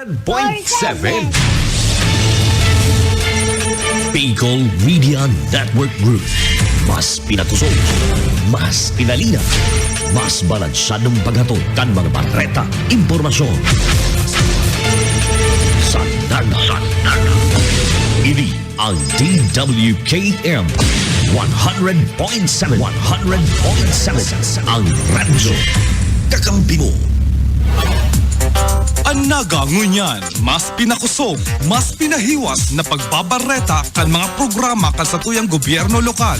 100.7 Bicol Media Network Group. Mas pinatusok, mas pinalina, mas balansyadong paghatod kan mga bareta, impormasyon. Sa Naga. Ini ang DWKM 100.7 ang radyo kakampi mo. Ang Naga ngunyan, mas pinakusog, mas pinahiwas na pagbabareta kan mga programa kan sa tuyang gobyerno lokal.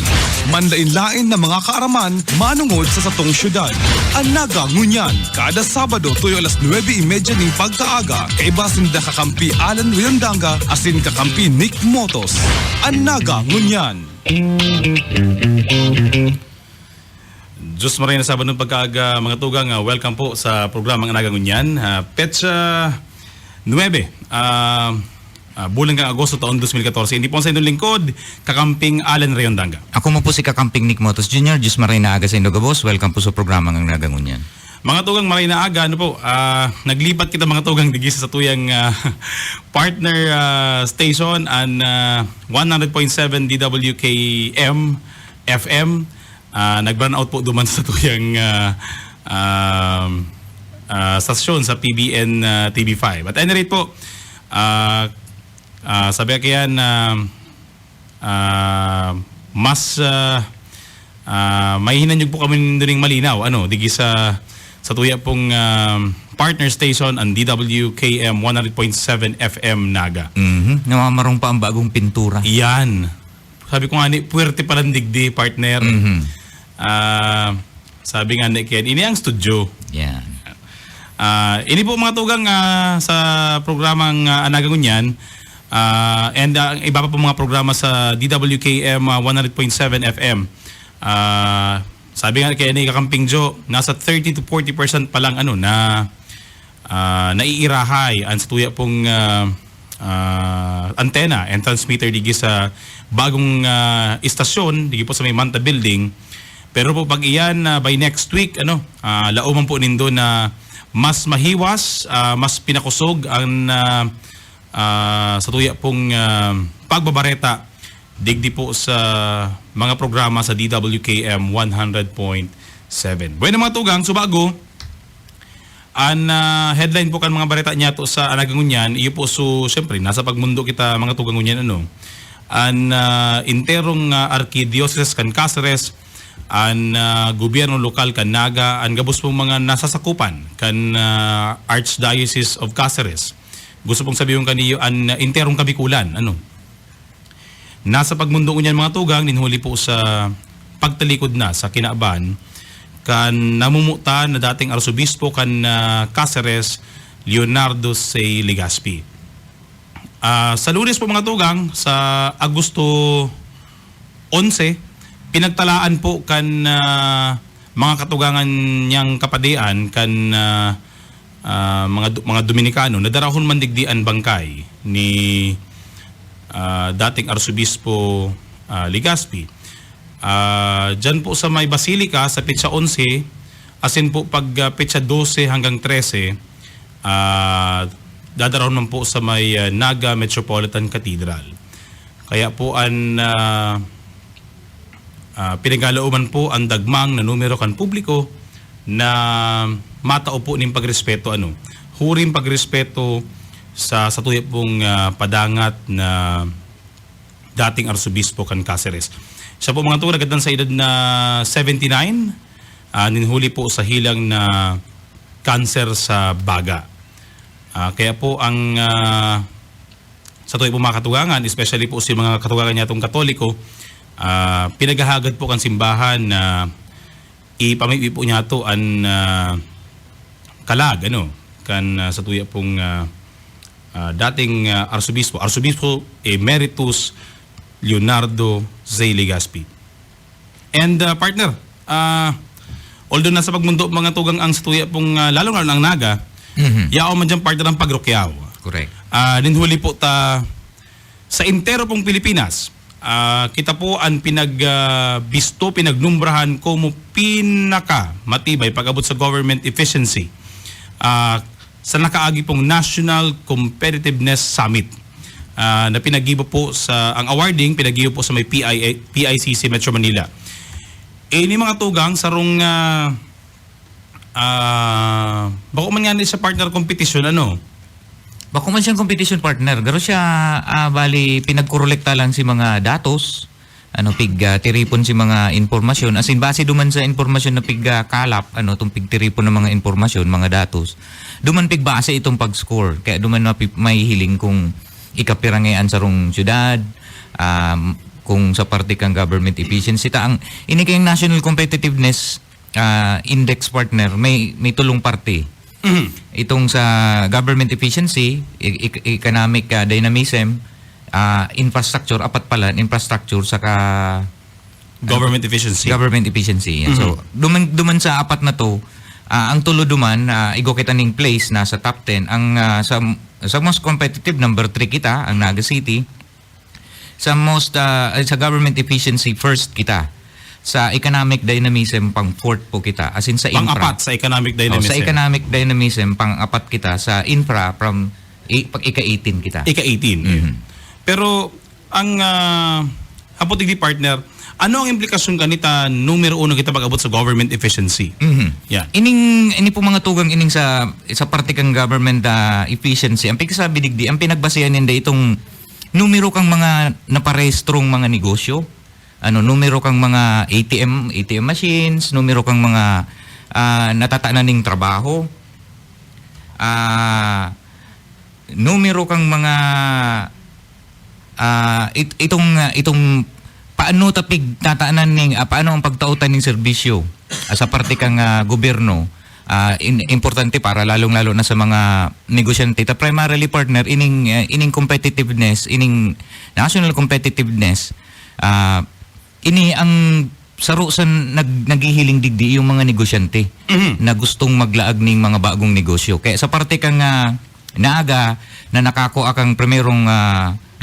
Manlain-lain na mga kaaraman manungod sa satong syudad. Ang Naga ngunyan, kada Sabado tuyo alas 9:30 ning pagkaaga, kay basin da kakampi Alan Riondanga asin kakampi Nick Motos. Ang Naga ngunyan. Diyos maray na Sabado ng pagkaaga, mga tugang, welcome po sa programang Anagang Unyan. Petsa 9, bulan kang Agosto taon 2014. Hindi po sa inyong lingkod, kakamping Alan Riondanga. Ako mo po si Kakamping Nick Motos Jr. Diyos maray na aga sa Indoga Boss. Welcome po sa programang Anagang Unyan. Mga tugang maray na aga, naglipat kita mga tugang digis sa tuyang partner station and 100.7 DWKM FM. Nag-burn out po duman sa tuyang stasyon sa PBN TV5. At any rate po, sabi ka yan, mas may hinanyog po kami doon malinaw, digi sa tuya pong partner station ang DWKM 100.7 FM Naga. Namamarong pa ang bagong pintura. Yan. Sabi ko nga puwerte palang digdi, partner. Sabi nga ni Ken, ini ang studio. Yan. Ini po mga tugang sa programang Anagang Unyan and iba pa po mga programa sa DWKM 100.7 FM. Sabi nga kay ni Kakamping Joe, nasa 30 to 40% pa lang na naiirahay ang sa tuya pong antena and transmitter digi sa bagong istasyon digi po sa may Manta Building. Pero po pag iyan by next week lauman po nindo na mas mahiwas, mas pinakusog ang sa tuya pong pagbabareta digdi po sa mga programa sa DWKM 100.7. Bueno mga tugang, subago ang headline po kan mga bareta niya to sa Anagang Unyan, iyo po siyempre nasa pagmundo kita mga tugang Unyan ang interong arkidiocese kan Cáceres, ang gobyerno lokal kan Naga, ang gabos pong mga nasasakupan kan Archdiocese of Cáceres. Gusto pong sabihin kaniyo ang interong Kabikulan, nasa pagmundo Unyan mga tugang, ninhuli po sa pagtalikod na sa kinaaban kan namumuta na dating arsobispo kan Cáceres, Leonardo C. Legaspi. Sa Lunes po mga tugang, sa Agosto 11, pinagtalaan po kan mga katugangan niyang kapadian kan mga Dominikano na darahon mandigdian bangkay ni dating arsobispo Legaspi. Diyan po sa may Basilica sa petsa 11, asin po pag petsa 12 hanggang 13, dadarahon man po sa may Naga Metropolitan Cathedral. Kaya po ang pinagalauman po ang dagmang na numero kan publiko na matao po ning pagrespeto huring pagrespeto sa tuya pong padangat na dating arsobispo kan Cáceres. Siya po mga tuwa nagadan sa edad na 79, ninhuli po sa hilang na cancer sa baga. Kaya po ang sa tuya po mga katugangan, especially po si mga katugangan niya itong Katoliko, pinagahagad po kan simbahan na ipamay po niya ito ang kalag kan sa tuya pong dating arsobispo Emeritus Leonardo Z. Legaspi. And partner, although nasa pagmundo mga tugang ang sa tuya pong lalong ang Naga, yao man dyan partner ng pagrokyaw. Correct. Ninhuli po ta sa intero pong Pilipinas, kita po ang pinagnumbrahan como pinaka matibay pag-abot sa government efficiency sa nakaagi pong National Competitiveness Summit na pinagibo po sa ang awarding pinagibo po sa may PICC Metro Manila. Ini mga tugang sarong bako man nga sa partner competition Bako man siyang competition partner, garo siya bali pinagkorolekta lang si mga datos, tiripon si mga informasyon, as in base duman sa informasyon na kalap, tong tiripon ng mga informasyon, mga datos. Duman base itong pag-score. Kaya duman may hiling kung ikapirangayan sa rong syudad, kung sa parte kang government efficiency. Ang ini kayong National Competitiveness Index partner, may tulong parte. Itong sa government efficiency, economic dynamism, infrastructure, apat pala, infrastructure, saka government efficiency. Government efficiency. Yan. So, duman sa apat na to, ang tulo duman, igo kita ning place na sa top 10. Ang sa most competitive, number 3 kita, ang Naga City. Sa government efficiency, first kita. Sa economic dynamism, pang fourth po kita. As in sa infra. Pang-apat sa economic dynamism. Sa economic dynamism, pang-apat kita. Sa infra, from ika-18 kita. Ika-18. Pero, ang hapotig di partner, ano ang implikasyon kanita numero 1 kita pag-abot sa government efficiency? Yeah. Ini po mga tugang ining sa parte kang government efficiency. Ang pagkasabi digdi, ang pinagbasihan ninda itong numero kang mga naparehistrong mga negosyo. Numero kang mga ATM machines, numero kang mga natataanan ning trabaho, numero kang mga itong paano tapig tataanan ning paano ang pagtautan ning serbisyo sa parte kang gobyerno. Importante para lalong-lalo na sa mga negosyante. Primarily partner ining competitiveness, ining national competitiveness, ini ang saro sa naghihiling digdi yung mga negosyante na gustong maglaag ning mga bagong negosyo. Kaya sa parte kang naaga na nakakuha kang primerong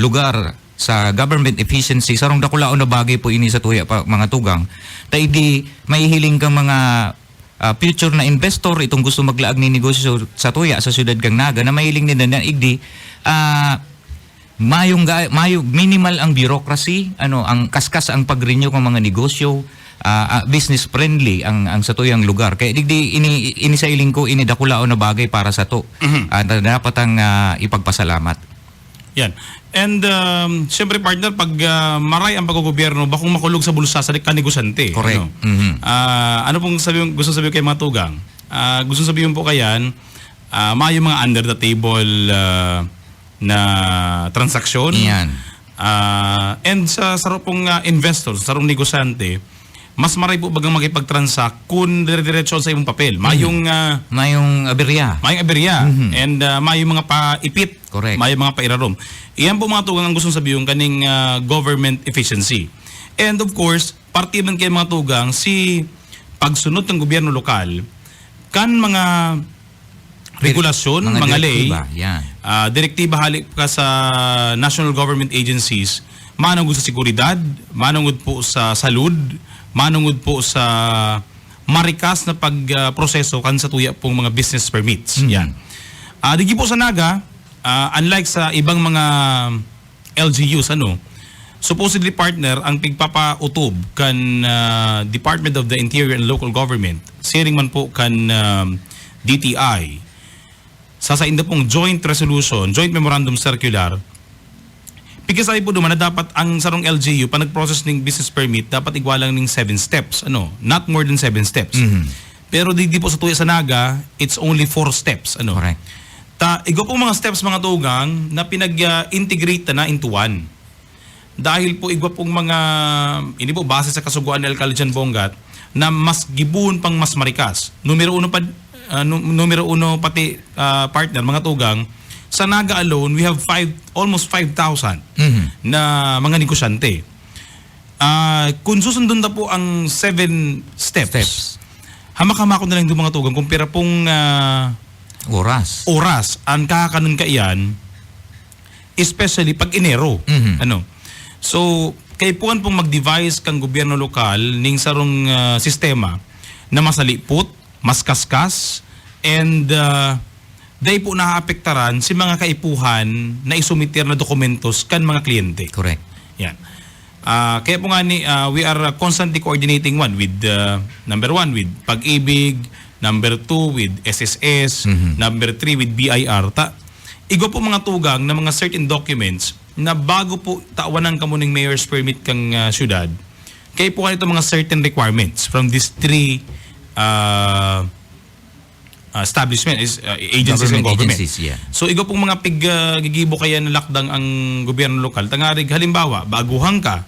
lugar sa government efficiency, sarong dakulaon na bagay po ini sa tuya pa, mga tugang. Tay di mahihiling kang mga future na investor itong gusto maglaag ni negosyo sa tuya sa siyudad kang Naga na mahiling nila na igdi mayong minimal ang bureaucracy, ang kaskas ang pag-renew ng mga negosyo, business friendly ang sa tuyang lugar. Kaya digdi ini sa iling ko ini dakulaon na bagay para sa to. Dapat ang ipagpasalamat. Yan. And siyempre partner, pag maray ang paggogobyerno, bakong makulog sa bulsa sa kanegosyante. Correct. Ano pong gusto sabihin kay mga tugang? Gusto sabihin po kayan, may mga under the table na transaksyon. Yan. And sa sarong pong investors, sarong negosyante, mas maray po bagang makipag-transact kung dire-diretso sa imong papel. Mayong aberya. Mayong aberya. And mayong mga paipit. Correct. Mayong mga pairarom. Iyan po mga tugang ang gustong sabihin kaning government efficiency. And of course, parte man kay mga tugang si pagsunod ng gobyerno lokal kan mga regulasyon, mga lay, yan. Direktiba halik ka sa national government agencies, manungod sa seguridad, manungod po sa salud, manungod po sa marikas na pagproseso kan sa tuya pong mga business permits. Yan. Digi po sa Naga, unlike sa ibang mga LGUs, supposedly partner ang pigpapautob kan Department of the Interior and Local Government, sharing man po kan DTI, sasainda pong joint resolution, joint memorandum circular, pigasabi po duman na dapat ang sarong LGU pa nag-process ng business permit dapat igwalang ng 7 steps, not more than 7 steps. Pero di po sa tuya sa Naga, it's only 4 steps, Correct. Igo po mga steps mga tugang na pinag-integrate na into one. Dahil po igwa pong mga ini po base sa kasuguan ni Alcalde Jan Bongat na mas gibuon pang mas marikas. Numero 1 pati partner mga tugang, sa Naga alone we have almost 5,000 na mga negosyante. Kung susundon na po ang 7 steps. Hamak-hamak ko na lang doon mga tugang kung pira pong oras ang kakanon ka iyan, especially pag Enero. So kay puan pong mag-devise kang gobyerno lokal ning sarong sistema na masalipot, mas kaskas, and dahil po naaapektaran si mga kaipuhan na isumitir na dokumentos kan mga kliyente. Correct. Yan. Kaya po nga we are constantly coordinating with number 1 with Pag-ibig, number 2 with SSS, number 3 with BIR. Igo po mga tugang na mga certain documents na bago po tawanan ka mo ng mayor's permit kang syudad, kaya po kanito mga certain requirements from these 3 establishment is agencies ng government. Agencies, yeah. So igo pong mga gigibo kaya na lakdang ang gobyerno lokal. Tangarig halimbawa, baguhan ka,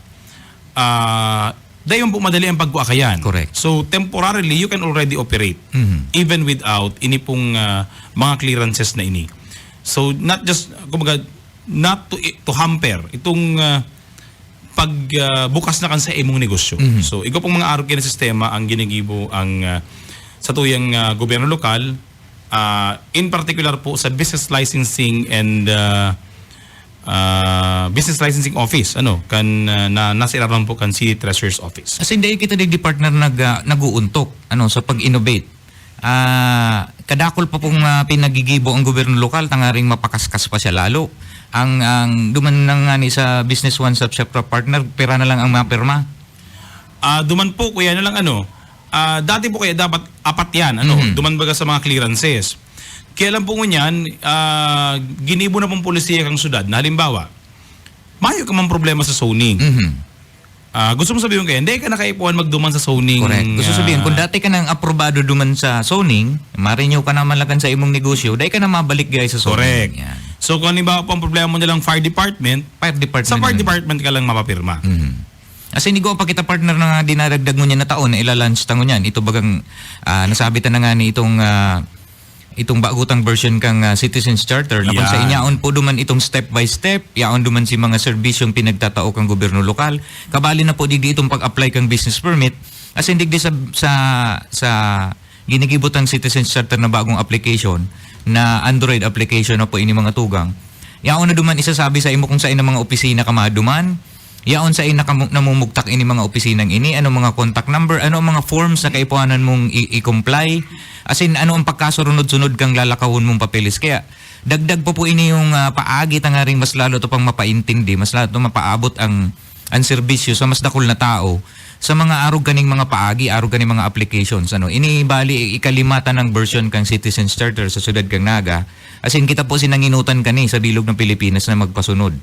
dayon po madali ang pagbuakayan. Correct. So temporarily, you can already operate even without ini pong mga clearances na ini. So not just, kumbaga, not to hamper itong pagbukas na kan sa imong negosyo. So igo pong mga RK na sistema ang ginigibo ang sa tuyang gobyerno lokal, in particular po sa business licensing and business licensing office kan na nasa ilalim po kan City Treasurer's Office. As in, dahil kita di partner nag-uuntok sa pag-innovate. Kadakol pa pong pinagigibo ang gobyerno lokal, tangaring mapakaskas pa siya lalo. Ang duman na nga ni sa Business One Subshop partner, pera na lang ang mapirma. Duman po kuya na lang dati po kaya dapat 4 yan, duman baga sa mga clearances. Kaya lang po ngunyan, ginibo na pong polisiya kang syudad na halimbawa, mayo ka mang problema sa zoning. Gusto mo sabihin kaya, hindi ka na kaipuan magduman sa zoning. Correct. Gusto sabihin, kung dati ka nang aprobado duman sa zoning, marinyo ka naman lakan sa imong negosyo, dahil ka na mabalik guys sa zoning. Correct. Yan. So kung halimbawa po ang problema mo nilang fire department, sa fire department ka lang mapapirma. Kasi hindi ko pa kita partner na dinaragdag mo niya na taon na ilalunch tango niyan. Ito bagang nasabi na nga ni itong bagutang version kang Citizens Charter na kung sa inyaon po duman itong step by step, yaon duman si mga serbisyong pinagtatao kang gobyerno lokal. Kabali na po digdi itong pag-apply kang business permit. As in digdi sa ginigibotang Citizens Charter na bagong application na Android application na po ini mga tugang. Yaon na duman isasabi sa imo kung saan ang mga opisina ka maduman. Yaon sa ina namumugtak ini mga opisinang ini, ano mga contact number, ano ang mga forms na kaipuhanan mong i-comply, as in ano ang pagkasunod-sunod kang lalakawon mong papeles. Kaya dagdag po ini yung paagi tangaring mas lalo to pang mapaintindi, mas lalo to mapaabot ang serbisyo sa mas dakol na tao sa mga arog kaning mga paagi, arog kaning mga applications. Ini bali ikalimatan ng version kang Citizens Charter sa siyudad kang Naga. As in kita po sinanginutan kani sa bilog ng Pilipinas na magpasunod.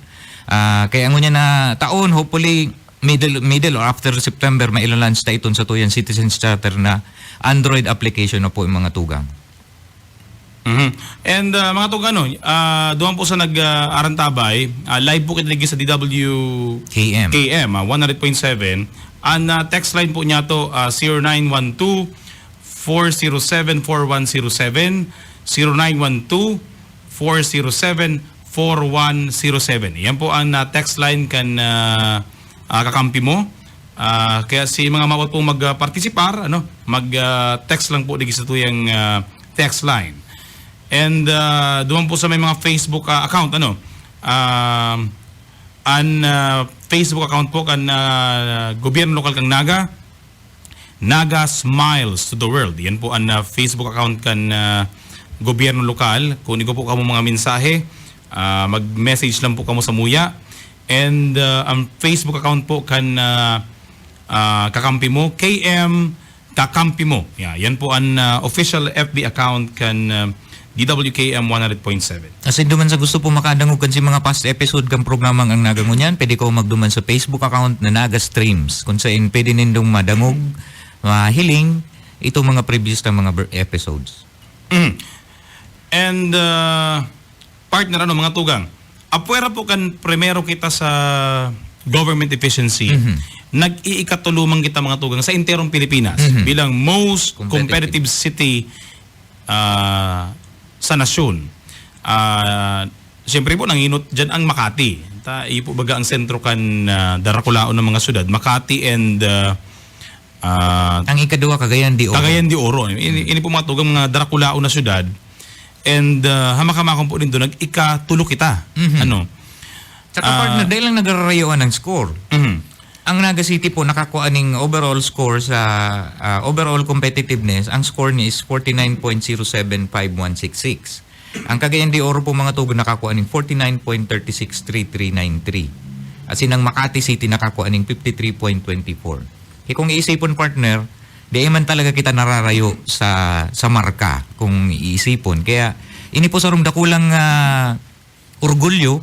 Kaya ang na taon, hopefully middle or after September, mailalunch na iton sa tuyan Citizens Charter na Android application na po yung mga tugang. And mga tugang, doon po sa nag-arantabay, live po kita sa DW KM 100.7. Ang text line po niya to 0912-407-4107, 0912-407-4107. Yan po ang text line kan kakampi mo. Kaya si mga mawat pong mag-participar, mag-text lang po digi sa tuyang text line. And doon po sa may mga Facebook account, Facebook account po kan gobyerno lokal kang Naga, Naga Smiles to the World. Yan po ang Facebook account kan gobyerno lokal. Kung ko po kamo mga mensahe, mag-message lang po kamo sa Muya. And ang Facebook account po kan kakampi mo, KM Kakampi mo. Yan po ang official FB account kan DWKM 100.7. As in, duman sa gusto po makadangog kan si mga past episode kang programang ang nagangunyan, pwede ko magduman sa Facebook account na Naga Streams. Kung saan pwede nindong madangog, mahiling, itong mga previous na mga episodes. And partner, mga tugang, apwera po kan primero kita sa government efficiency, nag-iikatulumang kita mga tugang sa interong Pilipinas bilang most competitive city sa nasyon. Siyempre po, nanginot dyan ang Makati. Ipo baga ang sentro kan darakulaon ng mga syudad. Makati and ang ikaduwa, Cagayan de Oro. Cagayan de Oro. Ini po mga tugang mga darakulaon na syudad. And hamak-hamakon po din doon, nag-ikatulo kita. Tsaka partner, dahil lang nagrarayuan ng score. Ang Naga City po nakakuha ng overall score sa overall competitiveness. Ang score niya is 49.075166. Ang Cagayan de Oro po mga tugon nakakuha ng 49.363393. As in ang Makati City nakakuha ng 53.24. Kung iisipon partner, di man talaga kita nararayo sa marka kung iisipon. Kaya ini po sarong dakulang orgulyo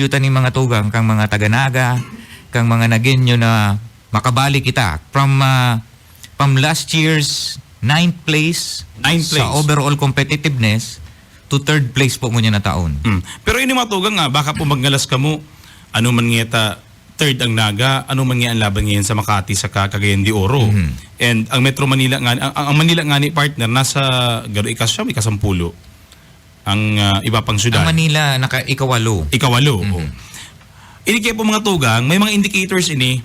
tani mga tugang kang mga taga-Naga, kang mga Nagenyo na makabali kita from last year's 9th place sa overall competitiveness to 3rd place po ngunyan na taon. Pero ini matugang nga, baka po magnalas ka mo, ano man ngeta, 3rd ang Naga, ano man nga ang laban ngayon sa Makati sa Cagayan de Oro. And ang Metro Manila nga, ang Manila nga ni partner, nasa garo ikasya, ikasampulo. Ang iba pang syudad. Ang Manila, ikawalo. Ini kaya po mga tugang, may mga indicators ini,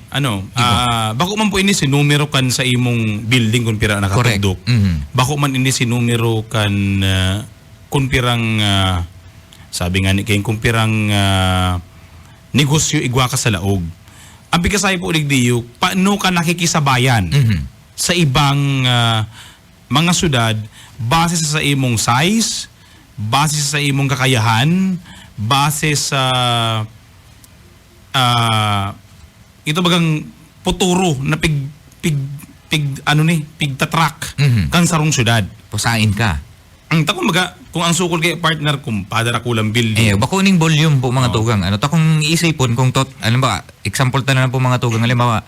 bako man po ini sinumero kan sa imong building kung pira nakatundok. Bako man ini sinumero kan kung pirang, sabi nga ni kayong kung pirang negosyo igwa ka sa laog. Ang bigkasay po uligdiyo, paano ka nakikisabayan sa ibang mga syudad base sa imong size, base sa imong kakayahan, base sa ito bagang puturo na pigtatrack kan sarong syudad. Pusain ka. Ang takong kung ang sukol kay partner kung padara kulang building. Bako ning volume po mga tugang. Kung isipon kung example ta na po mga tugang, halimbawa,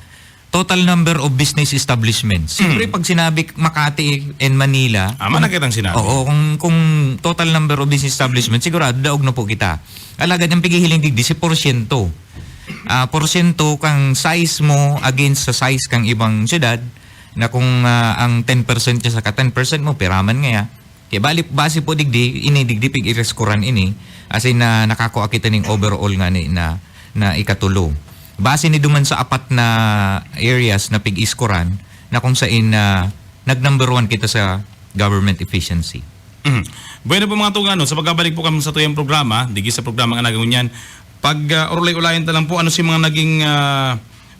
total number of business establishments. Siyempre pag sinabi Makati and Manila, nakitang sinabi. Oo, kung total number of business establishments, sigurado daog na po kita. Alagad ang pigihiling digdi si porsyento. Porsyento kang size mo against sa size kang ibang syudad na kung ang 10% niya sa 10% mo, piraman nga ya. Kaya base po digdi, digdi pig ireskuran ini, as in nakakuha kita ng overall nga ni na ikatulo. Base ni duman sa apat na areas na pig-iskuran na kung saan nag-number 1 kita sa government efficiency. Bueno po mga tungano, sa pagbabalik po kami sa tuyang programa, digi sa programa nga nagangunyan, pag urulay-ulayan ta lang po, ano si mga naging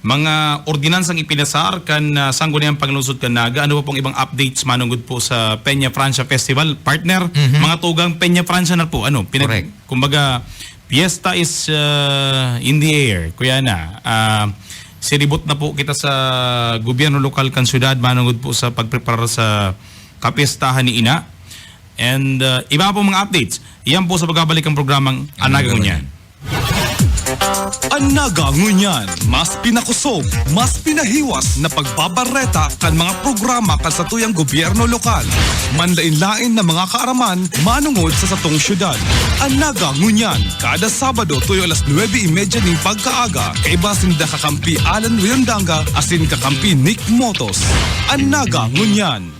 mga ordinansang ipinasar kan sangguniang panglusod kan Naga, ano po pong ibang updates manunggod po sa Peña Francia Festival, partner, mga tugang Peña Francia na po, Correct. Kumbaga, Fiesta is in the air, kuya na. Siribot na po kita sa gobyerno lokal kan syudad, manungod po sa pagprepara sa kapistahan ni Ina. And iba po mga updates. Iyan po sa pagbabalik ang programang Anaga Ngunyan. Anaga Ngunyan, mas pinakusog, mas pinahiwas na pagbabareta kan mga programa kan sa tuyang gobyerno lokal. Manlain-lain na mga kaaraman manungod sa satong syudad. Anaga Ngunyan, kada Sabado tuyo alas 9:30 ning pagkaaga, kay basinda kakampi Alan Riondanga asin kakampi Nick Motos. Anaga Ngunyan.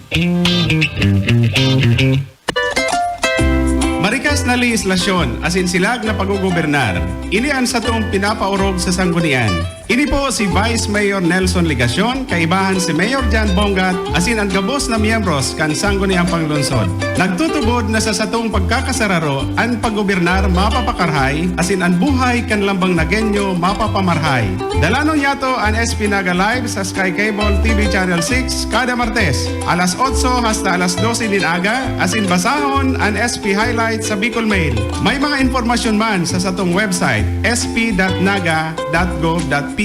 Marikas na legislasyon asin silag na paggugobernar. Ilian sa itong pinapaurog sa sanggunian. Ini po si Vice Mayor Nelson Ligacion, kaibahan si Mayor Jan Bongat, asin ang gabos na miyembros kan sangguniang panglunsod. Nagtutubod na sa satong pagkakasararo, ang paggobernar mapapakarhay, asin ang buhay kan lambang Nagenyo mapapamarhay. Dalanon yato ang SP Naga Live sa Sky Cable TV Channel 6 kada Martes, alas 8 hasta alas 12 din aga, asin basahon ang SP Highlights sa Bicol Mail. May mga informasyon man sa satong website sp.naga.gov.ph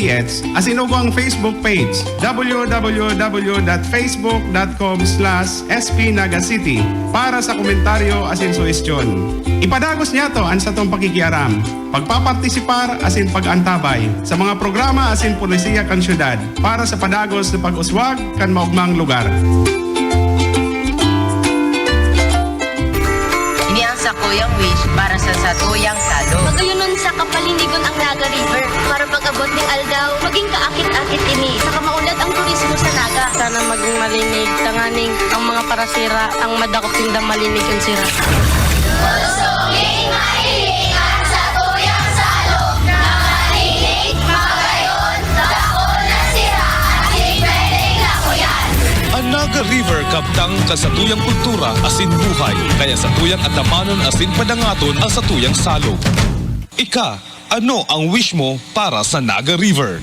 asin ugo ang Facebook page www.facebook.com/spnagacity para sa komentaryo asin suhestyon. Ipadagos niya to ang satong pakikiaram, pagpapartisipar asin pag-antabay sa mga programa asin pulisiya kan syudad para sa padagos na pag-uswag kan maugmang lugar. Sa Kuyang Wish para sa Satuyang Salo. Magayunon sa kapalinigon ang Naga River para pag-abot ng aldaw, maging kaakit-akit ini sa kamaulat ang turismo sa Naga. Sana maging malinig, tanganing ang mga parasira, ang madakop tindang malinig ang sira. Pusonging mahilig ang Satuyang Salo na malinig, magayon, dakon na sira, ating pwedeng lakuyan. Anaga River kaptang kasatuyang kultura asin buhay, kaya satuyang atamanon asin padangaton ang satuyang salog. Ika, ano ang wish mo para sa Naga River?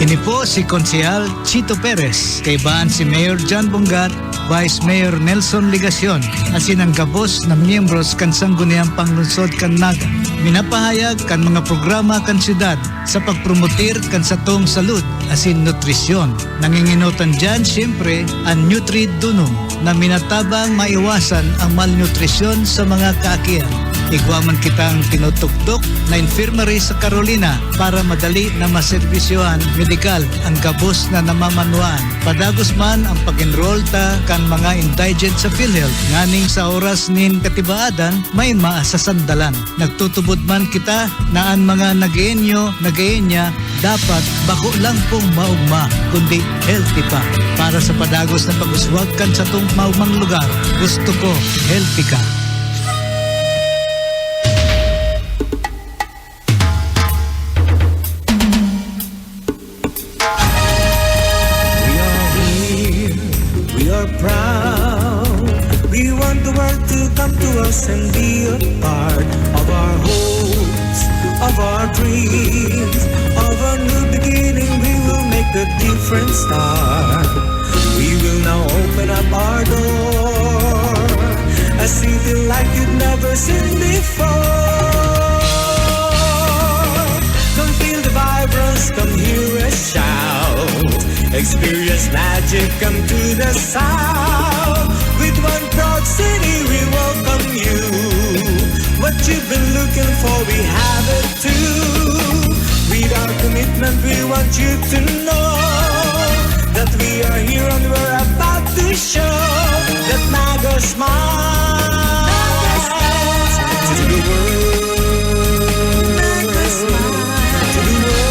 Ini po si Konsehal Chito Perez, kaibahan si Mayor John Bongat, Vice Mayor Nelson Ligacion, asin ang gabos na miyembros kan sangguniang panglungsod kan Naga. Minapahayag kan mga programa kan syudad sa pagpromotir kan satong salud asin nutrisyon. Nanginginutan dyan siyempre ang Nutri-Dunum na minatabang maiwasan ang malnutrisyon sa mga kaakian. Igwaman kita ang tinutugtok na infirmary sa Carolina para madali na maservisyohan medikal ang gabos na namamanuan. Padagos man ang pag-enroll ta kan mga indigent sa PhilHealth. Nganing sa oras nin katibaadan, may maasasandalan. Nagtutubod man kita na ang mga nagaenya, dapat bako lang pong maugma, kundi healthy pa. Para sa padagos na pag-uswag kan sa itong maugmang lugar, gusto ko healthy ka. We want the world to come to us and be a part of our hopes, of our dreams, of a new beginning. We will make a different start. We will now open up our door, a city like you've never seen before. Come feel the vibrance, come hear us shout. Experience magic, come to the south. With one proud city we welcome you. What you've been looking for, we have it too. With our commitment we want you to know that we are here and we're about to show that Naga smiles to the world. Naga smiles to the world.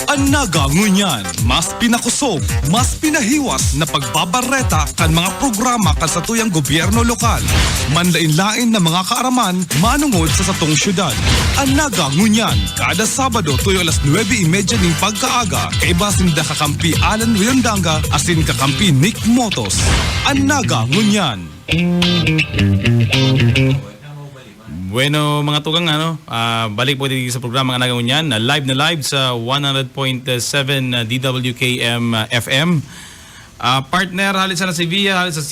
Ang Naga ngunyan, mas pinakusog, mas pinahiwas na pagbabareta kan mga programa kan sa tuyang gobyerno lokal. Manlain-lain na mga kaaraman manungod sa satong syudad. Ang Naga ngunyan, kada Sabado tuyo alas 9:30 ning pagkaaga, kaiba sinda kakampi Alan Riondanga asin kakampi Nick Motos. Ang Naga ngunyan. Bueno, mga tugang, balik po dito sa programa ng Naga Ngunyan, live na live sa 100.7 DWKM FM. Partner, halit sa Sevilla, halit sa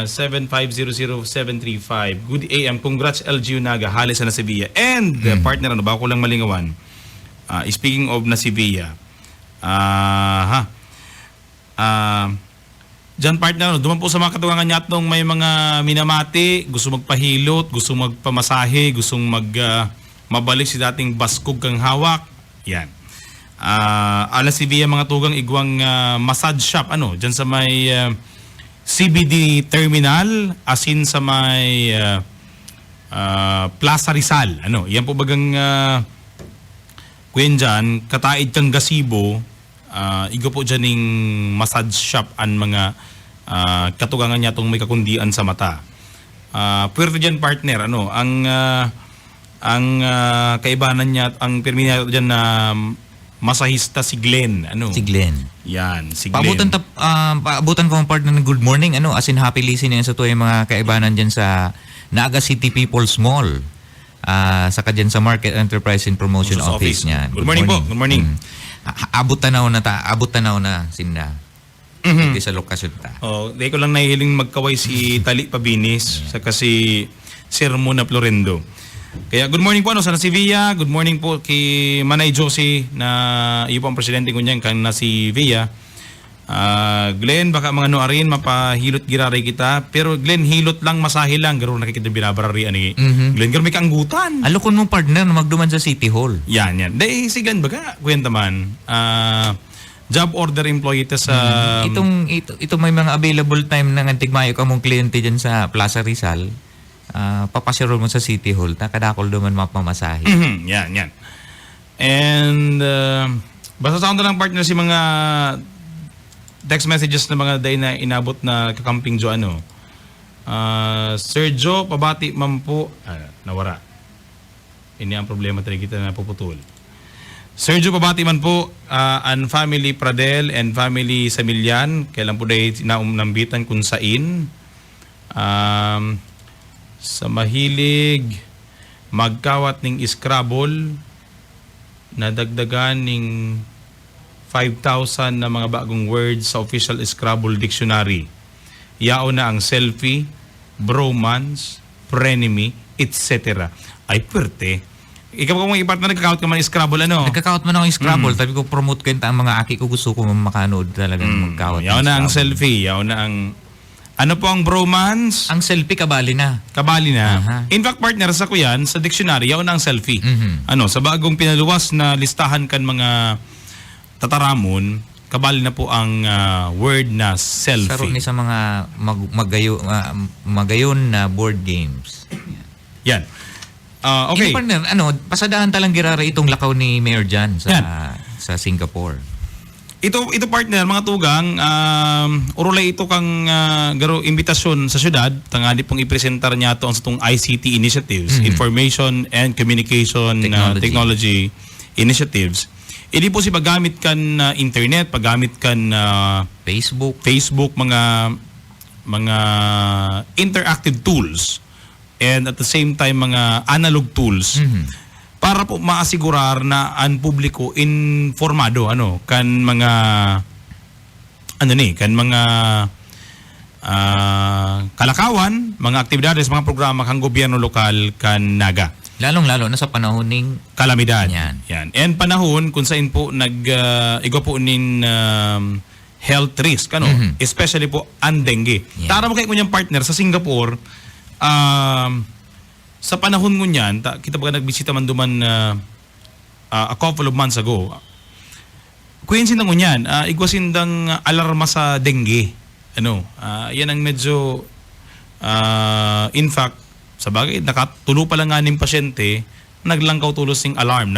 0999-7500-735. Good AM, congrats LGU Naga, halit sa Sevilla. And partner, bago ko lang malingawan, speaking of na Sevilla, Diyan partner, duman po sa mga katugangan niya atong may mga minamati, gusto magpahilot, gusto magpamasahe, gustong mabalik si dating baskog kang hawak. Yan. Ala si Via mga tugang igwang massage shop, diyan sa may CBD terminal, asin sa may Plaza Rizal. Yan po bagang kuyen dyan, kataid kang gasibo, igo po dyan ng massage shop an mga katugangan niya itong may kakundian sa mata. Puwerte dyan partner, ang kaibanan niya, ang permina dyan na masahista si Glenn. Si Glenn. Yan, si Glenn. Paabutan ko ang partner ng good morning, as in happy listening sa tuwing mga kaibanan dyan sa Naga City People's Mall. Saka dyan sa Market Enterprise and Promotion Office niya. Good morning po. Good morning. Abot tanaw na sinda. Hindi sa lokasyon ta. Di ko lang nahihiling magkaway si Tali Pabinis sa kasi Sir Mona Florendo. Kaya good morning po sa Sevilla. Good morning po kay Manay Josie na iyo po ang presidente ko niyan kan na si Villa. Glenn, baka mga nuarin mapahilot giraray kita. Pero Glenn, hilot lang, masahe lang. Garo nakikita binabarari ani. Glenn, garo may kaanggutan. Alokon mo partner na magduman sa City Hall. Yan. Dahil si Glenn, baka kwenta man. Job order employee ta sa... Ito may mga available time na ngantigmayo ka mong kliyente dyan sa Plaza Rizal. Papasiro mo sa City Hall. Kadakol duman mapamasahe. Yan. And basta sa lang partner si mga text messages na mga day na inabot na kakamping jo Sir Joe, pabati man po. Nawara. Ini ang problema talaga kita na puputol. Sir Joe, pabati man po ang family Pradel and family Samilyan. Kailan po day nambitan kung sain. Sa mahilig magkawat ning Scrabble, nadagdagan ning 5,000 na mga bagong words sa official Scrabble dictionary. Yao na ang selfie, bromance, frenemy, etc. Ay, pwerte. Ikaw kung mga ipartner, nagkakawat ka man Scrabble, ano? Nagkakawat man ako ng Scrabble, tabi ko promote ko ang mga aki ko, gusto ko makanood talagang magkawat. Yao ng na ang Scrabble. selfie, yao na ang... Ano po ang bromance? Ang selfie kabali na. Kabali na. Aha. In fact, partner, sa kuyan, sa dictionary, yao na ang selfie. Mhm. Ano, sa bagong pinaluwas na listahan kan mga tataramon, kabali na po ang word na Saro selfie. ni sa mga magayon na board games. Yan. Okay. Ini partner, pasadahan talang girara itong lakaw ni Mayor Jan Yan. sa Singapore. Ito partner, mga tugang, urulay ito kang garo imbitasyon sa syudad, tangali pong ipresentar niya ito ang itong ICT initiatives, Information and Communication Technology Initiatives. Hindi po si paggamit kan internet, paggamit kan Facebook, mga interactive tools, and at the same time mga analog tools. Para po maasigurar na ang publiko informado kan mga kalakawan, mga aktibidades, mga programa kang gobyerno lokal kan naga. Lalong-lalo na sa panahon ng Kalamidad. Yan. And panahon kung saan po igo po nin health risk, especially po ang dengue. Yan. Tara mo kayo kunyang partner sa Singapore, sa panahon ngunyan, kita ba nagbisita man duman a couple of months ago, kuyensin na ngunyan, igwasindang alarma sa dengue. Yan ang medyo, in fact, sa bagay, nakatulo pa lang nga ng pasyente, naglangkaw tulos ng alarm,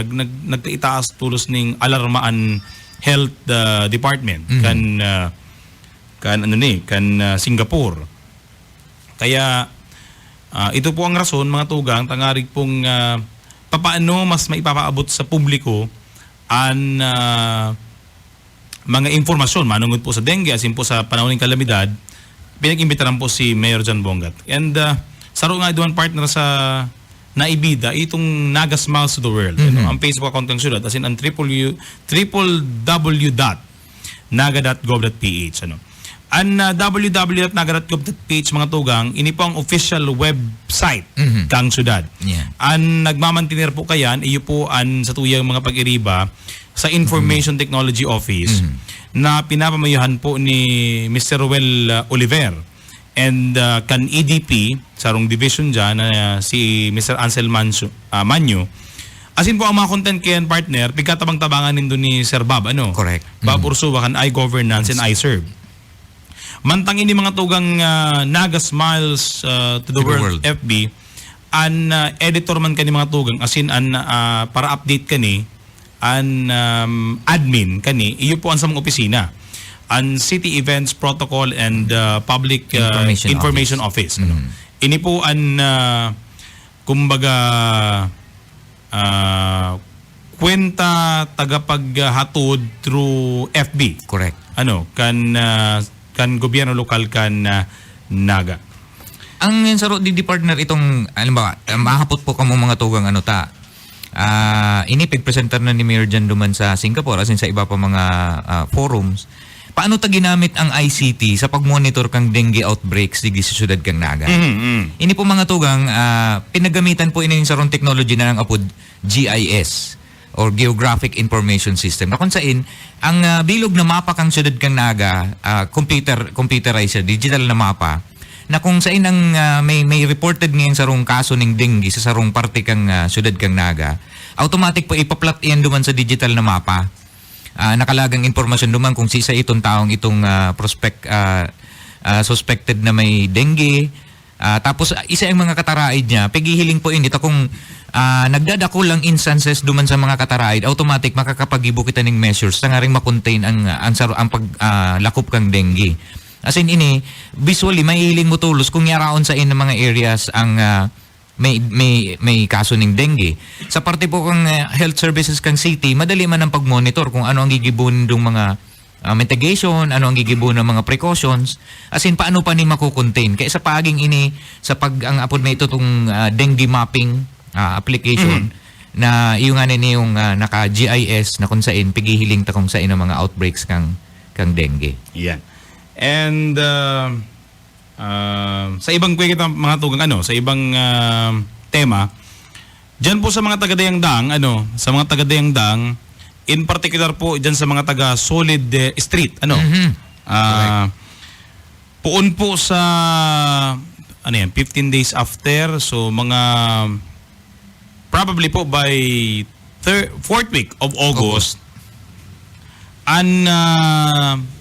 nagtaitaas tulos ng alarmaan health department kan Singapore. Kaya ito po ang rason, mga tugang, tangarig pong papaano mas maipapaabot sa publiko ang mga informasyon manungod po sa dengue asin po sa panahon ng kalamidad. Pinag-imbitaran po si Mayor Jan Bongat. And saro nga doon partner sa naibida itong Naga Smiles to the World. Ang Facebook account ng syudad asin ang www.naga.gov.ph. Ang www.naga.gov.ph, mga tugang, ini po ang official website kang syudad. Yeah. Ang nagmamantiner po kayan, iyo po ang sa tuyang mga pag-iriba sa Information Technology Office na pinapamayuhan po ni Mr. Ruel Oliver and kan EDP, sarong division dyan, si Mr. Ansel Manyo. Asin po ang mga content kayan partner, pigkatabang-tabangan nindo ni Sir Bob, Correct. Bob Ursua kan iGovernance and iServe. Mantang ini mga tugang Naga Smiles to the World FB, an editor man kani mga tugang, asin an para update kani, an admin kani, iyo po ang sa mga opisina. An City Events Protocol and Public Information Office. Ini po an kumbaga kwenta tagapaghatod through FB. Correct. Kan gobyerno lokal kan Naga. Ang saro di partner itong mahapot po kamo mga tugang ini pigpresenter na ni Mayor Jan duman sa Singapore asin sa iba pa mga forums. Paano ta ginamit ang ICT sa pagmonitor kang dengue outbreaks di sa syudad kang Naga? Ini po mga tugang pinagamitan po ini sarong technology na ng apod GIS or Geographic Information System. Na kung saan, ang bilog na mapa kang syudad kang Naga, computerized, digital na mapa, na kung saan ang may reported ngayon sarong kaso ng dengue sa sarong parte kang syudad kang Naga, automatic po ipaplat yan duman sa digital na mapa. Nakalagang informasyon duman kung sisa itong taong itong suspected na may dengue. Tapos isa ang mga kataraid niya, pagihiling po ini kung nagdadako lang instances duman sa mga kataraid, automatic makakapagibo kita ng measures na nga rin makontain ang paglakop kang dengue. As in ini, visually, mahihiling mo tulos kung yaraon sa in mga areas ang may kaso ng dengue. Sa parte po kang health services kang city, madali man ang pag-monitor kung ano ang gigibunin ng mga mitigation, ano ang gigibo ng mga precautions, as in paano pa ni makukontain. Kaya sa paging ini, sa ang apod may ito itong dengue mapping application, na yung ano ni yung naka-GIS na kung saan pigihiling ta kung saan ang mga outbreaks kang dengue. Yan. And sa ibang kwekita mga tugang sa ibang tema, diyan po sa mga taga-Dayang Dang, sa mga taga-Dayang Dang, in particular po diyan sa mga taga Solid Street, puon po sa 15 days after, so mga probably po by 4th week of August.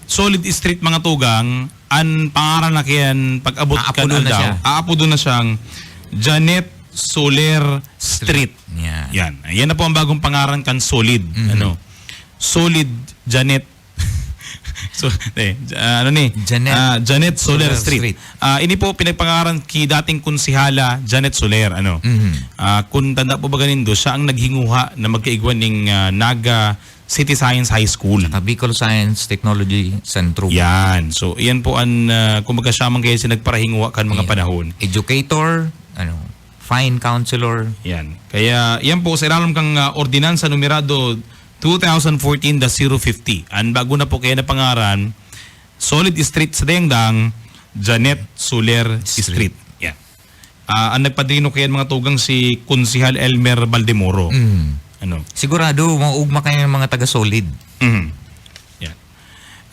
Solid Street mga tugang, an pangaran na kiyan pag-abot ka na daw, aapudo na siyang Janet Soler Street. Yan. Yan na po ang bagong pangaran kan Solid. Solid Janet Janet Soler Street. Ini po pinagpangaran ki dating konsihala Janet Soler. Kung tanda po ba ganin do, siya ang naghinguha na magkaigwan ng Naga City Science High School. Bicol Science Technology Centrum. Yan. So, iyan po ang kumbaga siya man kayo sinagparahinguha kan mga panahon. Educator, fine counselor. Yan. Kaya, yan po, sa ilalim kang ordinansa numerado 2014-050. Ang bago na po kaya na pangaran, Solid Street sa Dayang Dang, Janet Soler Street. Yan. Ang nagpadrino kaya mga tugang si Konsihal Elmer Baldemoro. Sigurado, maugma kayo ng mga taga-Solid. Yan.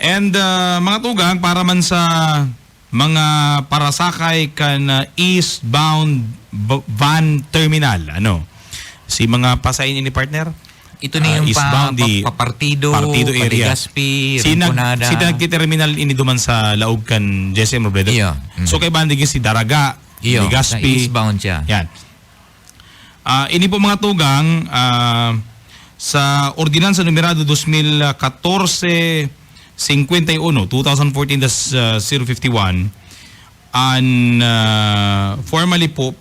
And mga tugang, para man sa mga parasakay kan eastbound van terminal, si mga pasayin ni partner? Ito na yung partido area. Legazpi, Rinconada. Si nagti-terminal ini duman sa laog kan JSM Robredo. So kay bandigin si Daraga, Legazpi. Eastbound siya. Yan. Ini po mga tugang, sa Ordinansa Numerado 2014-51, 2014-051, formally po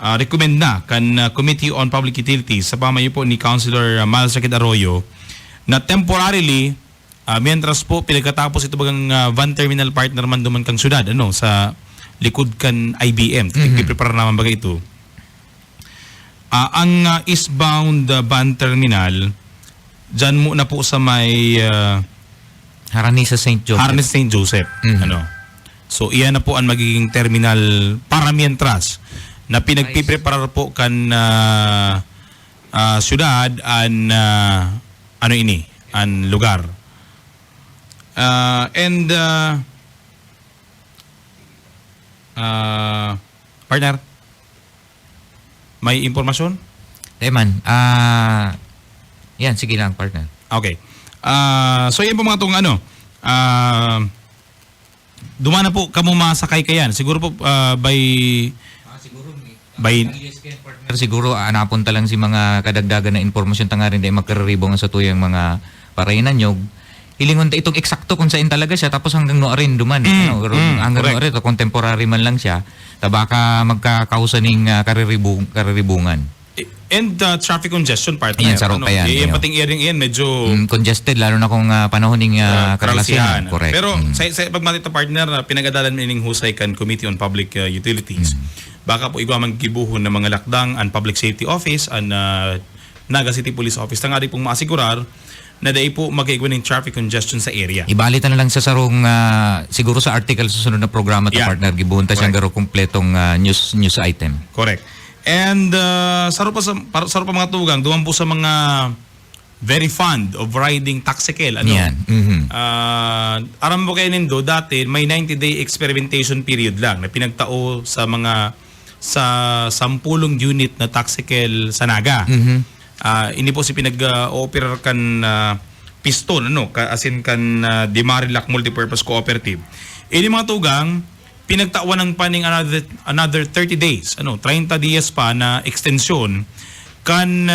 recommend na kan Committee on Public Utilities sa pamayo po ni Councilor Miles Raquel Arroyo na temporarily, mientras po pinagkatapos ito bagang van terminal partner man duman kang syudad, sa likod kan IBM. Prepare naman bagay ito. Ang eastbound van terminal, dyan muna po sa may Harani sa St. Joseph. So, iyan na po ang magiging terminal para mientras na pinagpipreparar po kan syudad an lugar. Partner, may impormasyon? Teman, yan, sige lang, partner. Okay. So yan po mga itong dumana po kamo masakay kayan. Siguro po siguro napunta lang si mga kadagdagan na impormasyon tangarin dahil magkararibong sa tuyang mga parainan nyog. Hilingon ta itong eksakto kung saan talaga siya tapos hanggang noorin duman. Hanggang noorin, contemporary man lang siya. Tabaka magkakausa ng kariribungan. And traffic congestion partner. Yan, sarap pa yan. Yung pating iyan medyo congested lalo na kung panahon ng karalasihan. Correct. Pero sa pagmatito partner, pinagadalan mining husay kan Committee on Public Utilities. Baka po igwa maggibuhon ng mga lakdang ang Public Safety Office and Naga City Police Office. Tangari pong maasigurar na dahil po mag-igwa ng traffic congestion sa area. Ibalita na lang sa sarong siguro sa article sa sunod na programa to partner. Gibuhon ta siyang garo kumpletong news item. Correct. And saro pa mga tugang, duman po sa mga very fond of riding taxicel. Yan. Aram mo kayo nindo, dati may 90-day experimentation period lang na pinagtao sa mga sa 10 unit na taxicel sa Naga. Ini po si pinag-operar kan piston, as in kan Dimarilac Multipurpose Cooperative. Ini mga tugang, pinagtawan ng paning another 30 days, 30 days pa na extension kan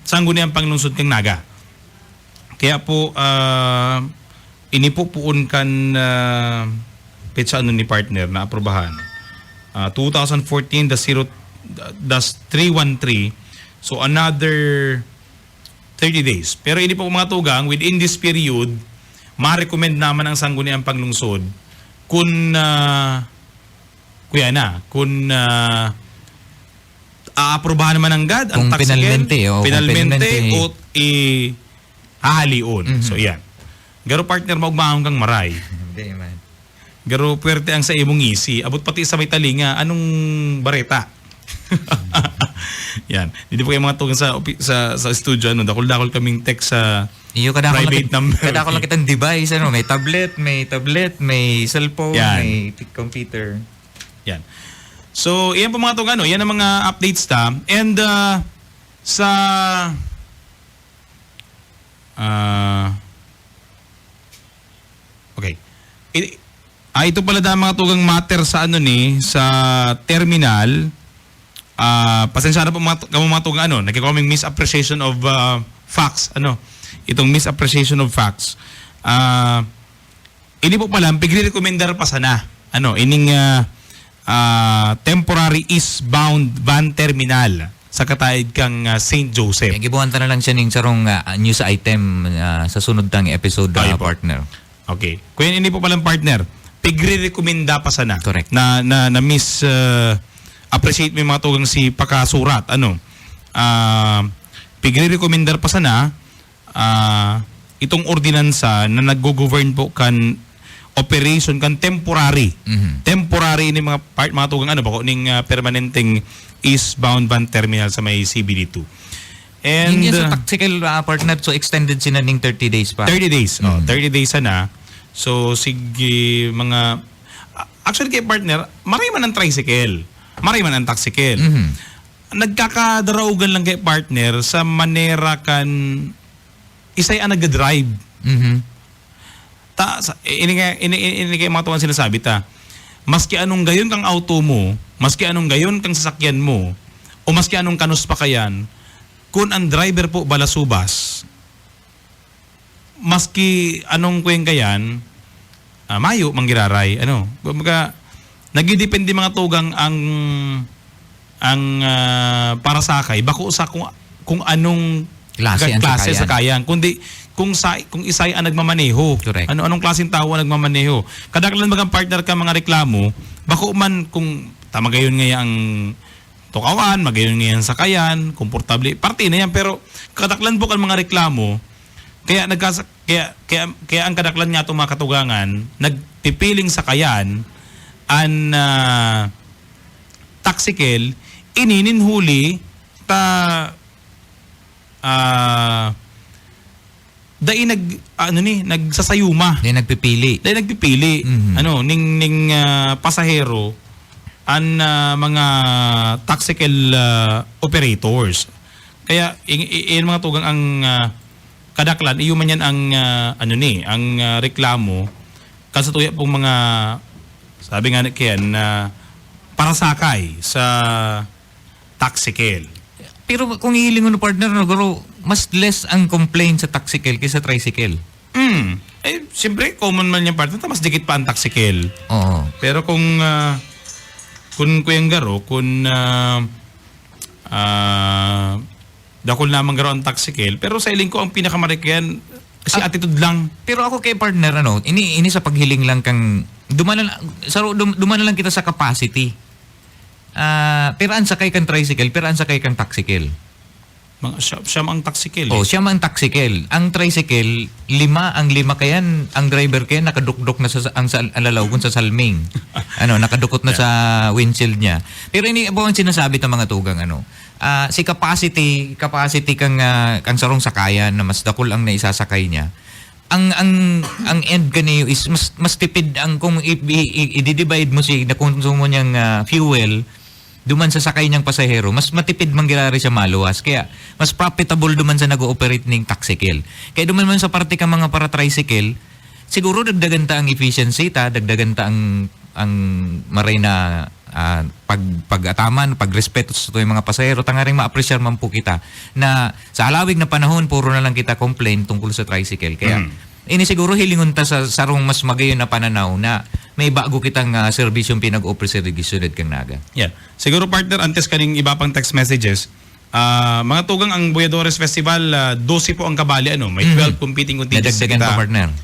sangguniang panglungsod kang Naga. Kaya po ini po puun kan petsa ni partner na aprobahan 2014-313. So another 30 days. Pero hindi po mga tugang, within this period, ma-recommend naman ang Sangguniang Panglungsod kung kung aaprobahan naman ng GAD ang Kung tax scale, pinalmente, o kung pinalmente pinalmente. o hahalion. So yan. Garo partner, maugmahong kang maray. Hindi man. Garo puwerte ang sa imong ngisi. Abot pati sa may talinga, anong bareta? Yan. Hindi po kayo mga tugang sa studio. Dakol-dakol kaming text sa Iyo private number. Kada ko lang kitang device, may tablet, may cellphone, Yan. may computer. Yan. So, yan po mga tugang, yan ang mga updates ta. And sa okay. Ito pala da mga tugang matter sa sa terminal. Pasensya na po mga tugang nagkikoming misappreciation of facts. Itong misappreciation of facts. Ini po pala pigre-recommendar pa sana. Ining temporary eastbound van terminal sa katayid kang St. Joseph. Kaya gibuhan ta na lang siya ning sarong news item sa sunod tang episode, Tayo po. partner. Okay. Kung ini po palang partner, pigre-recommenda pa sana. Correct. Na miss appreciate mo yung mga tugang si pakasurat. Pigre-recommendar pa sana itong ordinansa na nag-govern po kan operation kan temporary. Temporary ni mga tugang ning permanenteng eastbound van terminal sa may CBD2. And Hindi sa tactical partner, so extended sila ning 30 days pa. 30 days. 30 days sana. So sige mga actually kay partner, maray man ang tricycle. Maray man ang taxicel. Nagkakadaraugan lang kay partner sa manera kan isay ang nag-drive. Ini kay mga tuwan sinasabi ta. Maski anong gayon kang auto mo, maski anong gayon kang sasakyan mo, o maski anong kanus pa kayan, kung ang driver po balasubas, maski anong kuweng kayan, mayo manggiraray. Kumbaga, nagidepende mga tugang ang para sakay, bako sa kung anong Klase ang sakayan. Kundi kung isay ang nagmamaneho. Correct. Anong klaseng tao ang nagmamaneho. Kadaklan bagang partner ka mga reklamo, bako man kung tama gayon nga ang tukawan, magayon nga ang sakayan, komportable, parte na yan. Pero kadaklan po kan mga reklamo, kaya ang kadaklan nga itong mga katugangan, nagpipiling sakayan, ang taxicel, inininhuli nagsasayuma. Hindi nagpipili. Ning pasahero ang mga taxicel operators. Kaya yung mga tugang ang kadaklan, iyo man yan ang ang reklamo kasi tuya pong mga sabi nga kiyan para sakay sa taxicel. Pero kung ihilingon ng partner, mas less ang complaint sa taxicel kaysa tricycle. Siyempre, common man yung partner, mas dikit pa ang taxicel. Oo. Pero kung kuyang garo, dakol lamang garo ang taxicel, pero sa iling ko ang pinakamarikian, kasi attitude lang. Pero ako kay partner, ini sa paghiling lang kang, dumanan lang kita sa capacity. Pero ang sakay kang tricycle, pero ang sakay kang taxicel. Siya ang taxicel. Oh, siya ang taxicel. Ang tricycle, 5 kayan, ang driver kayan nakadukdok na ang alalaw kung sa salming. Nakadukot na sa windshield niya. Pero ini po ang sinasabi ng mga tugang si capacity kang sarong sakayan na mas dakol ang naisasakay niya. Ang end kaniyo is mas tipid ang kung i-divide mo na konsumo niyang fuel duman sa sakay niyang pasahero, mas matipid manggirari siya maluwas. Kaya, mas profitable duman sa nag-ooperate ng taxicel. Kaya duman man sa parte ka mga para tricycle, siguro dagdagan ta ang efficiency dagdagan ta ang maray na pag-ataman, pagrespeto sa mga pasahero, tangaring ma-appreciate man po kita na sa alawig na panahon, puro na lang kita complain tungkol sa tricycle. Kaya, ini siguro hilingon ta sa sarong mas magayon na pananaw na may bago kitang serbisyong pinag-offer sa regisyoned kang naga. Yeah. Siguro partner, antes kaning iba pang text messages, Mga tugang, ang Boyadores Festival, 12 po ang kabali, may 12 competing contingents. Nadagdagan pa, partner.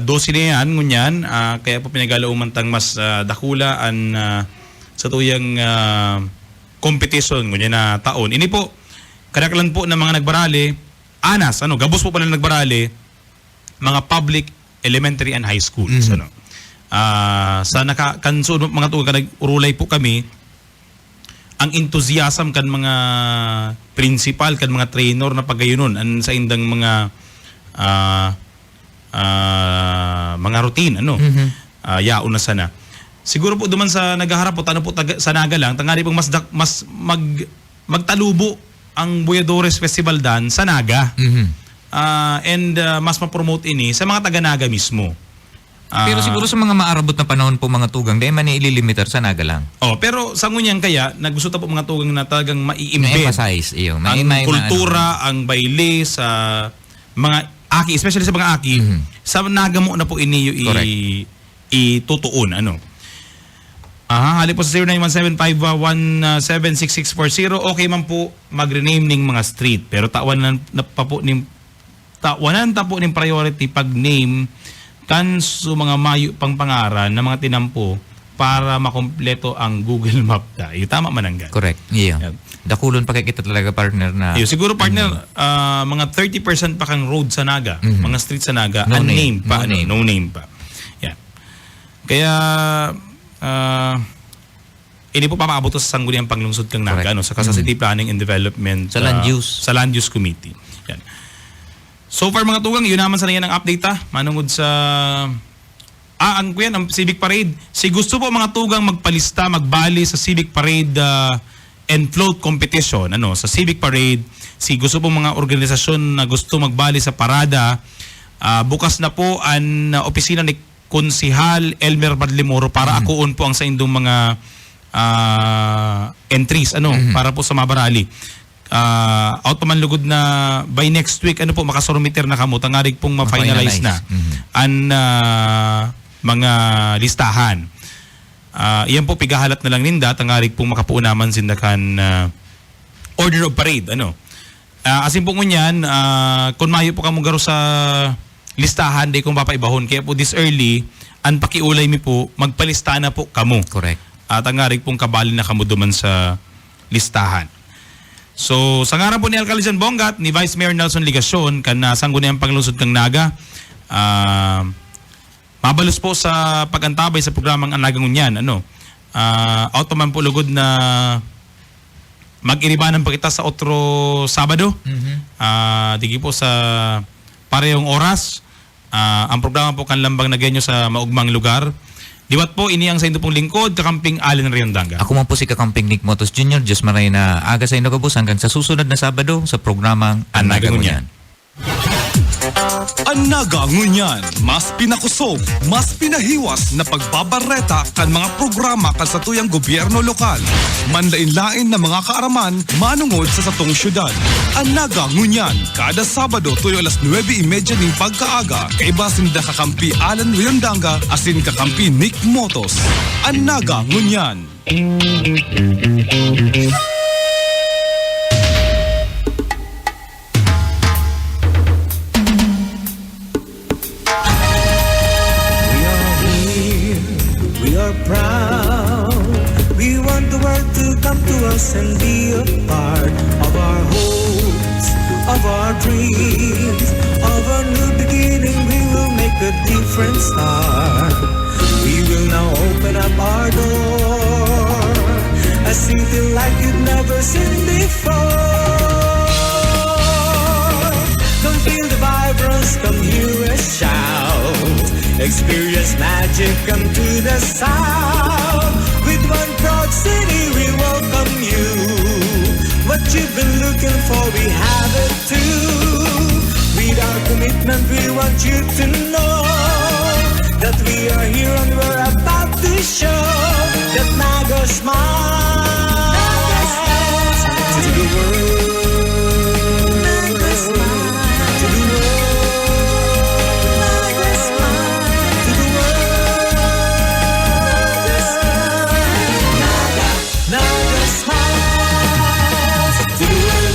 12 na yan, ngunyan, kaya po pinagalaumantang mas dakulaan sa tuyang competition ngunyan na taon. Ini po, kadakalan po ng mga nagbarali, gabos po pala nagbarali, mga public, elementary and high schools. Sa nakakanso mga tugang, urulay po kami, ang enthusiasm kan mga principal, kan mga trainer na pagayunon sa indang mga routine, yaon na sana. Siguro po duman sa nagaharap po, sa Naga lang, tangari pong magtalubo ang Boyadores Festival dan sa Naga. And mas ma-promote ini sa mga taga-Naga mismo. Pero siguro sa mga maarabot na panahon po mga tugang, dahil man ililimitar sa Naga lang. Pero sa ngunyan kaya, nagusto po mga tugang na talagang mai-embed emphasize iyo. ang kultura, ang baile sa mga aki, especially sa mga aki, sa Naga mo na po iniyo itutuon. Hali po sa 0917-517-6640. Okay man po mag-rename ning mga street, pero tawanan ta po ning priority pag-name kan sa mga mayo pang pangaran na mga tinampo para makompleto ang Google Map da. Tama man ang gan. Correct. Iya. Dakulon pa kay kita talaga, partner, na siguro, partner, mga 30% pa kang road sa Naga, mga street sa Naga, No unnamed name. pa, No name. no name pa. Yan. Kaya ini po papaabot sa Sangguniang Panglungsod kang Naga, sa City Planning and Development, Sa Land Use. sa Land Use Committee. Yan. So far mga tugang, yun naman sa ang update manungod sa ang Civic Parade. Si gusto po mga tugang magpalista, magbali sa Civic Parade and float competition sa Civic Parade. Si gusto po mga organisasyon na gusto magbali sa parada, bukas na po ang opisina ni Konsihal Elmer Badlimoro para akuon po ang sa indong mga entries para po sa mabarali. Out pa man lugod na by next week makasumiter na kamo tangarig pong ma-finalize na ang mga listahan. Iyan po pigahalat na lang ninda tangarig pong makapuunaman sindakan order of parade asin po ngunyan kung mayo po kamo garo sa listahan day kung papaibahon kaya po this early ang pakiulay mi po magpalista na po kamo. Correct. Tangarig pong kabali na kamo duman sa listahan. So, sa ngaran po ni Alcalde John Bongat, ni Vice Mayor Nelson Ligacion, kan Sangguniang Panglungsod kang Naga, mabalos po sa pagantabay sa programang Anagang Unyan. Out pa man po lugod na mag-iribanan pa kita sa otro Sabado. Digi po sa parehong oras. Ang programa po kan Lambang Nagenyo sa maugmang lugar. Diwat po, ini ang sa indo pong lingkod, Kakamping Allen Riondanga. Ako man po si Kakamping Nick Motos Jr. Diyos maray na aga sa inyo kabus hanggang sa susunod na Sabado sa programang Anagang Unyan. Anaga ngunyan, mas pinakusog, mas pinahiwas na pagbabareta kan mga programa kan sa tuyang gobyerno lokal. Manlain-lain na mga kaaraman manungod sa satong syudad. Anaga ngunyan, kada Sabado tuyo alas 9:30 ning pagkaaga, kaiba sinda Kakampi Alan Riondanga asin Kakampi Nick Motos. Anaga ngunyan. And be a part of our hopes, of our dreams, of a new beginning. We will make a different start. We will now open up our door, a city like you've never seen before. Come feel the vibrance, come hear us shout. Experience magic, come to the south. With one proud city we welcome you. What you've been looking for, we have it too. With our commitment, we want you to know that we are here and we're about to show that Naga smiles to the world. Naga smiles to the world. Naga smiles to the world. Naga smiles to the world.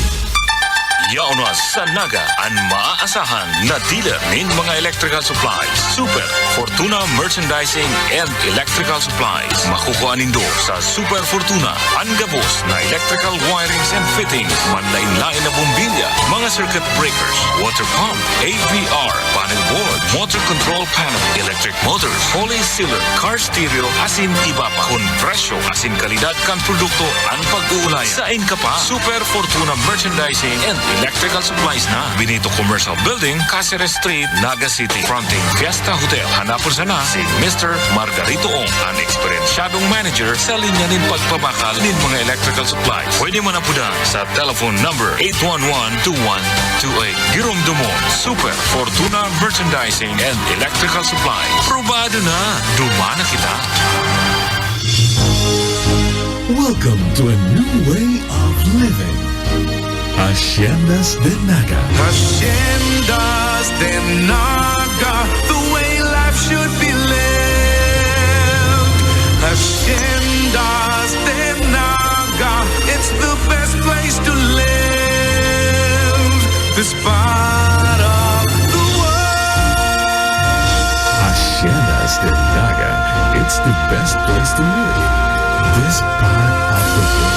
Naunas sa Naga ang maaasahan na dealer nin mga electrical supplies. Super Fortuna Merchandising and Electrical Supplies. Makukuha nindo sa Super Fortuna ang gabos na electrical wirings and fittings, manlain-lain na bombilya, mga circuit breakers, water pump, AVR, panel board, motor control panel, electric motors, pulley sealer, car stereo, asin iba pa. Kung presyo, asin kalidad kan produkto ang pag-uulayan. Sain ka pa? Super Fortuna Merchandising and Electrical Supplies na. Benito Commercial Building, Caceres Street, Naga City. Fronting Fiesta Hotel. Hanapon sana si Mr. Margarito Ong, ang eksperensyadong manager sa linya nin pagpabakal nin mga electrical supplies. Pwede mo na po sa telephone number 811-2128. Giromdomon, Super Fortuna Merchandising and Electrical Supplies. Probado na. Dumana kita. Welcome to a new way of living. Haciendas de Naga. Haciendas de Naga, the way life should be lived. Haciendas de Naga, it's the best place to live. This part of the world. Haciendas de Naga. It's the best place to live. This part of the world.